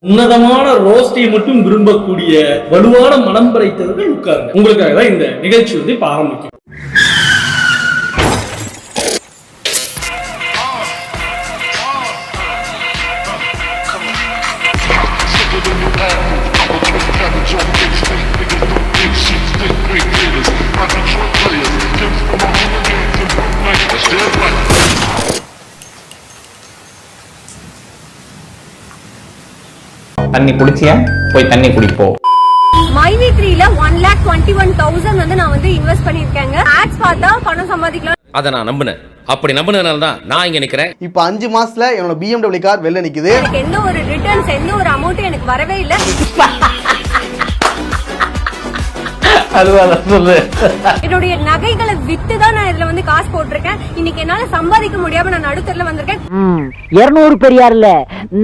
உன்னதமான ரோஸ்டை மட்டும் விரும்பக்கூடிய வலுவான மனம் படைத்தவர்கள் உட்காருங்க. உங்களுக்காக தான் இந்த நிகழ்ச்சி இப்ப ஆரம்பிக்கும். தண்ணி குடிச்சியா? போய் தண்ணி குடிப்போ. மைவி 3ல 1,21,000 வந்து நான் வந்து இன்வெஸ்ட் பண்ணிருக்கேங்க. ஆட்ஸ் பார்த்தா பணம் சம்பாதிக்கலாம். அத நான் நம்பினேன். அப்படி நம்பினதுனால தான் நான் இங்க நிக்கிறேன். இப்போ 5 மாசத்துல என்னோட BMW கார் வெளில நிக்குது. எனக்கு எந்த ஒரு ரிட்டர்ன்ஸ் எந்த ஒரு அமௌண்ட் எனக்கு வரவே இல்ல. என்னுடைய நகைகளை வித்து தான் நான் இதுல வந்து காசு போட்டிருக்கேன். இன்னைக்கு என்னால சம்பாதிக்க முடியாம நான் நடுத்தரல வந்திருக்கேன். 200 பெரியார் இல்ல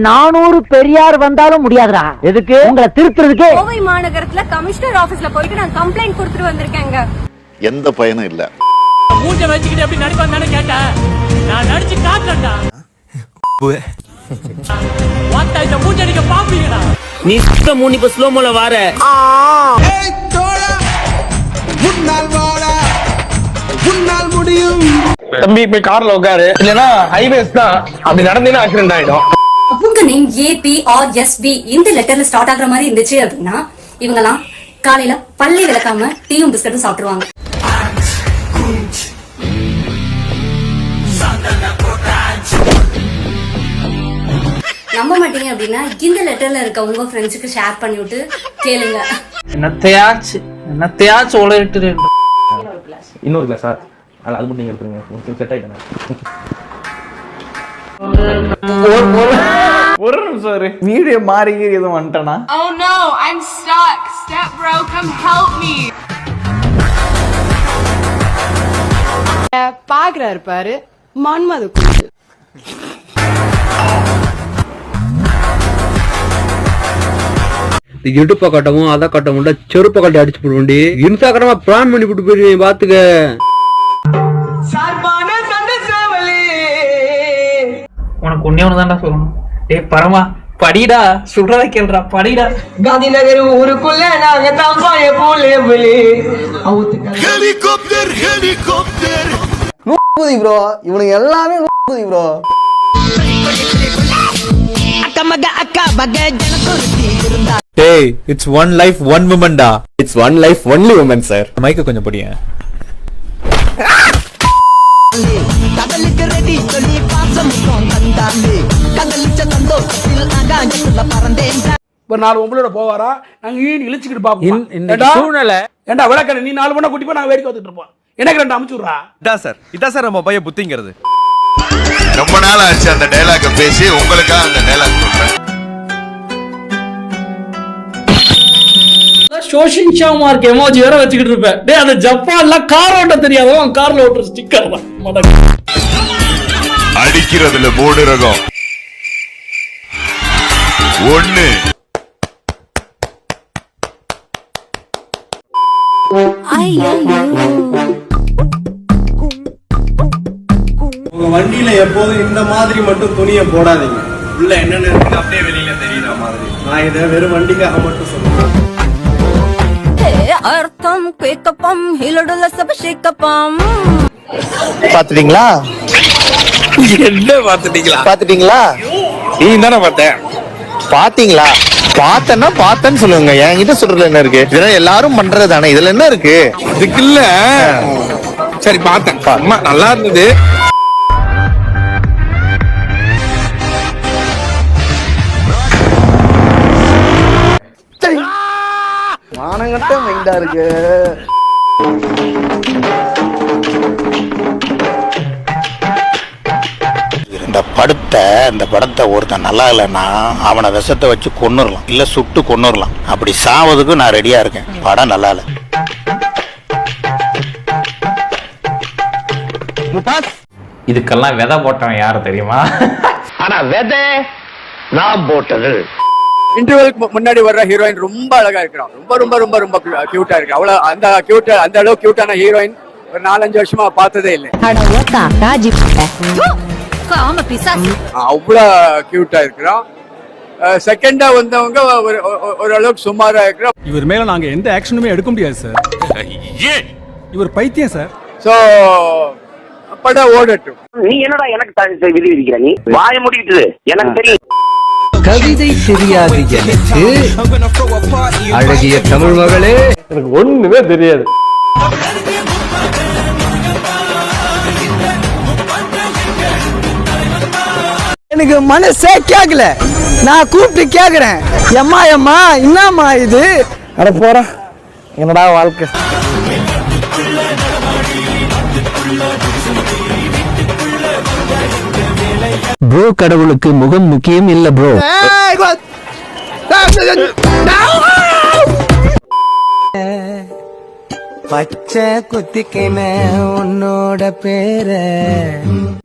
400 பெரியார் வந்தாலும் முடியாதுடா. எதுக்கு? உங்களை திருத்துறதுக்கு. கோவை மாநகரத்துல கமிஷனர் ஆபீஸ்ல போயிட்டு நான் கம்ப்ளைண்ட் கொடுத்துட்டு வந்திருக்கேங்க. எந்த பயனும் இல்ல. மூஞ்ச வச்சிக்கிட்டு அப்படி நடிப்பான்னு கேட்டேன். நான் நடிச்சு காட்டலடா. வாட்டா இந்த மூஞ்ச நீங்க பாப்பீங்கடா. நீ சுத்த மூணி இப்ப ஸ்லோமோல வார. ஏய் தோடா முன்னால் வாடா முன்னால் முடியும். தம்பி போய் கார்ல உட்காரு, இல்லனா ஹைவேஸ் தான். அப்படி நடந்தீங்கன்னா ஆக்சிடென்ட் ஆயிடும். உங்க நேம் ஏபி ஆர் எஸ்பி இந்த லெட்டர்ல ஸ்டார்ட் ஆகுற மாதிரி இருந்துச்சு அப்படின்னா இவங்கலாம் காலையில பல்லை விளக்காம டீயும் பிஸ்கட்டும் சாப்பிடுவாங்க. நம்ப மாட்டீங்க அப்படின்னா இந்த லெட்டர்ல இருக்க உங்க ஃப்ரெண்ட்ஸுக்கு ஷேர் பண்ணி விட்டு கேளுங்க. என்னத்தையாச்சும் உலகிட்டு இன்னொரு கிளாஸா? அது மட்டும் நீங்க எடுத்துருங்க. செட் ஆயிட்டேன். ஒரு நிமிஷம் வீடியோ மாறி எதுவும் வந்துட்டேனா? Oh no, I'm stuck. Step bro, come help me. பாக்குறாரு பாரு மன்மத குஞ்சு. இடுப்ப கட்டவும் அத கட்டவும் செருப்ப கட்டி அடிச்சு போடுவோண்டி. இன்ஸ்டாகிராமா பிளான் பண்ணி போட்டு போயிருவீங்க பாத்துக்க. உனக்கு ஒண்ணே ஒண்ணுதான்டா சொல்லணும். டேய் பரமா படிடா, சொல்றத கேளுடா, படிடா. காந்தி நகர் ஊருக்குள்ள நாங்க தான் பாய போலே போலே. Helicopter helicopter. நூபதி ப்ரோ, இவனுங்க எல்லாமே நூபதி bro. Hey, it's one life, one woman da. It's one life, only woman, sir. மைக்க கொஞ்சம் படிங்க. ஒரு 4 பொம்பளோட போவாரா, நாங்க இழுச்சுக்கிட்டு பாப்போம். இந்த சூழ்நிலை ஏண்டா விளக்கண நீ 4 பொண்ணை கூட்டி போய் நாங்க வேடிக்கை பார்த்துட்டு இருப்போம். எனக்கு 2 அமுச்சு விடுறா. இதான் சார் நம்ம பையன் புத்திங்கிறது. ரொம்ப நாள் ஆச்சு அந்த டயலாக பேசி, உங்களுக்காக அந்த டயலாக் சொல்றேன். சோஷின்ஷா மார்க் எமோஜி வேற வச்சுக்கிட்டு இருப்பேன். டேய் அந்த ஜப்பான்ல கார் ஓட்ட தெரியாதவன் கார்ல ஓட்டுற ஸ்டிக்கர் தான். அடிக்கிறதுல 3 ரகம். 1 உங்க வண்டியில எப்போதும் இந்த மாதிரி மட்டும் துணியை போடாதீங்க. உள்ள என்னென்ன இருக்கு அப்படியே வெளியில தெரியுற மாதிரி. நான் இதை வெறும் வண்டிக்காக மட்டும் சொல்றேன். அர்த்தம் கேக்கப்பம் ஹிலடல சபஷேக்கப்பம். பாத்துட்டீங்களா? என்ன பாத்துட்டீங்களா? பாத்துட்டீங்களா? நீ தானே பார்த்தேன். பாத்தீங்களா? பார்த்தேன்னா பார்த்தேன்னு சொல்லுங்க. என்கிட்ட சொல்றதுல என்ன இருக்கு? இதெல்லாம் எல்லாரும் பண்றதுதானே, இதுல என்ன இருக்கு? இதுக்கு இல்ல. சரி பார்த்தேன். அம்மா நல்லா இருந்தது. மானங்கட்ட மைண்டா இருக்கு. இந்த படத்தை ஒருத்தன் நல்லா இல்லைன்னா அவனை விஷத்தை வச்சு கொன்னுடலாம், இல்ல சுட்டு கொன்னுடலாம். அப்படி சாவதுக்கு நான் ரெடியா இருக்கேன். படம் நல்லா இல்ல. இதுக்கெல்லாம் விதை போட்டவன் யாரு தெரியுமா? ஆனா விதை நான் போட்டது. இன்டர்வெலுக்கு முன்னாடி வர்ற ஹீரோயின் ரொம்ப அழகா இருக்கிறான். ரொம்ப ரொம்ப ரொம்ப ரொம்ப கியூட்டா இருக்கு. அவ்வளவு அந்த கியூட், அந்த அளவு கியூட்டான ஹீரோயின் ஒரு 4-5 வருஷமா பார்த்ததே இல்லை. அவ்வளவு கியூட்டா இருக்கிறான். செகண்டா வந்தவங்க ஓரளவுக்கு சுமாரா இருக்கிற. இவர் மேல நாங்க எந்த ஆக்ஷனுமே எடுக்க முடியாது சார். இவர் பைத்தியம் சார். சோ படம் ஓடட்டும். நீ என்னடா எனக்கு விதி விதிக்கிற? நீ வாய முடிக்கிட்டு எனக்கு தெரியும். கவிதை தெரியாது எனக்கு, அழகிய தமிழ் மகளே. எனக்கு ஒண்ணுமே தெரியாது. எனக்கு மனசே கேக்கல. நான் கூப்பிட்டு கேக்குறேன், எம்மா எம்மா என்னம்மா இது? அட போற, என்னடா வாழ்க்கை. ப்ரோ, கடவுளுக்கு முகம் முக்கியம் இல்ல ப்ரோ. பச்சை குத்திக்கின உன்னோட பேர.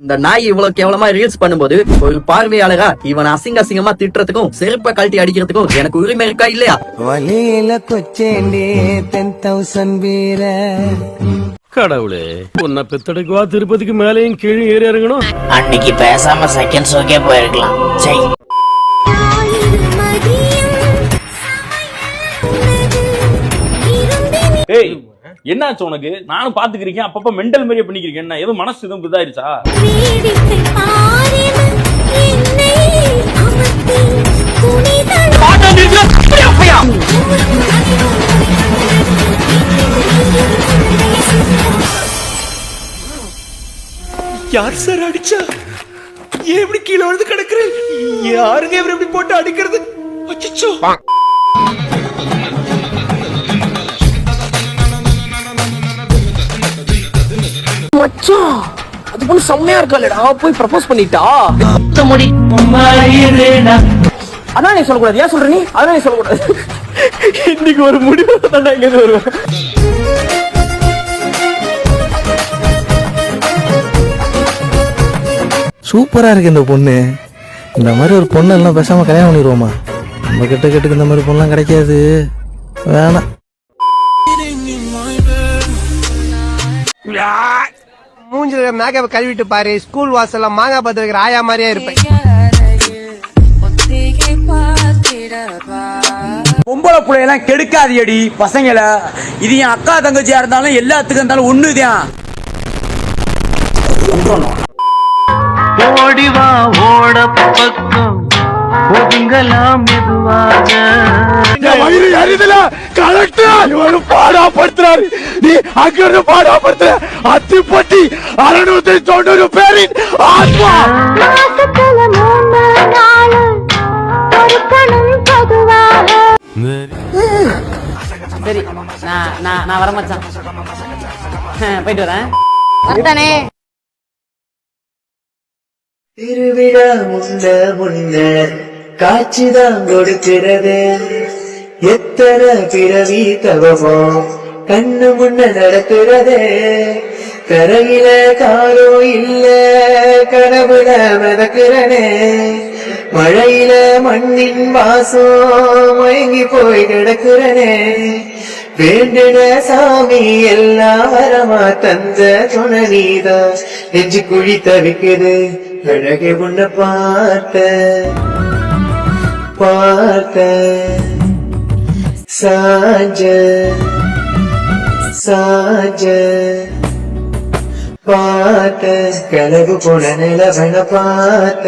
இந்த நாய் இவ்வளவு கேவலமா ரீல்ஸ் பண்ணும்போது ஒரு பார்வையாளரா இவன் அசிங்க அசிங்கமா திட்டுறதுக்கும் செருப்பை கழட்டி அடிக்கிறதுக்கும் எனக்கு உரிமை இருக்கா இல்லையா? வழியில கொச்சேண்டி 10,000 வீர. கடவுளே, உன்னை பெத்தெடுக்குவா திருப்பதிக்கு மேலேயும் கீழே ஏறி இறங்கணும். அன்னைக்கு பேசாம செகண்ட் ஷோக்கே போயிருக்கலாம். சரி, ஏய், என்னாச்சு உனக்கு? நானும் பாத்துக்கிறீங்க, அப்பப்ப மெண்டல் மாதிரியே பண்ணிக்கிறீங்க. என்ன எதுவும் மனசு எதுவும் இதாயிருச்சா? யார் சார் அடிச்சா? ஏன் இப்படி கீழே விழுந்து கிடக்குறேன்? யாருங்க இவர் இப்படி போட்டு அடிக்கிறது? அச்சச்சோ. மச்சான், அது பொண்ணு செம்மையா இருக்காளடா. போய் ப்ரப்போஸ் பண்ணிட்டா. அதான் நீ சொல்லக்கூடாது. ஏன் சொல்ற நீ? அதான் நீ சொல்லக்கூடாது. இன்னைக்கு ஒரு முடிவு தான் இங்க வருவேன். சூப்பரா இருக்கு இந்த பொண்ணு. இந்த மாதிரி ஒரு பொண்ணு எல்லாம் பேசாம கல்யாணம் பண்ணிடுவோமா? நம்ம கிட்ட கேட்டுக்கு இந்த மாதிரி பொண்ணுலாம் கிடைக்காது. வேணாம். மூஞ்சில மேக்கப் கழுவிட்டு பாரு. ஸ்கூல் வாசல்ல மாங்காய் பத்து வைக்கிற ஆயா மாதிரியா இருப்பேன். பொம்பளை பிள்ளையெல்லாம் கெடுக்காதியடி பசங்களை. இது என் அக்கா தங்கச்சியா இருந்தாலும் எல்லாத்துக்கும் இருந்தாலும் ஒண்ணுதான். ஓடிவா ஓட பக்கம் ஒதுங்கலாம் மெதுவாக. வயிறு எரிதல கலெக்டர் இவரு பாடாப்படுத்துறாரு. நீ அங்கிருந்து பாடாப்படுத்துற அத்திப்பட்டி 690 பேரின் ஆத்மா. சரி, நான் வர மச்சான். போயிட்டு வரேன். திருவிழா முன்ன காட்சிதான் கொடுக்கிறது. எத்தனை பிறவி தவமோ கண்ணு முன்ன நடக்கிறது. கரையில காலோ இல்ல கனவுல மிதக்கிறனே. மழையில மண்ணின் வாசம் மயங்கி போய் கிடக்கிறனே. வேண்டின சாமி எல்லாம் வரமா தந்த துணை நீதான். நெஞ்சு குழி தவிக்குது அழகே உன்னை பார்த்த சாஞ்ச பார்த்த கலகு போன நிலவன பார்த்த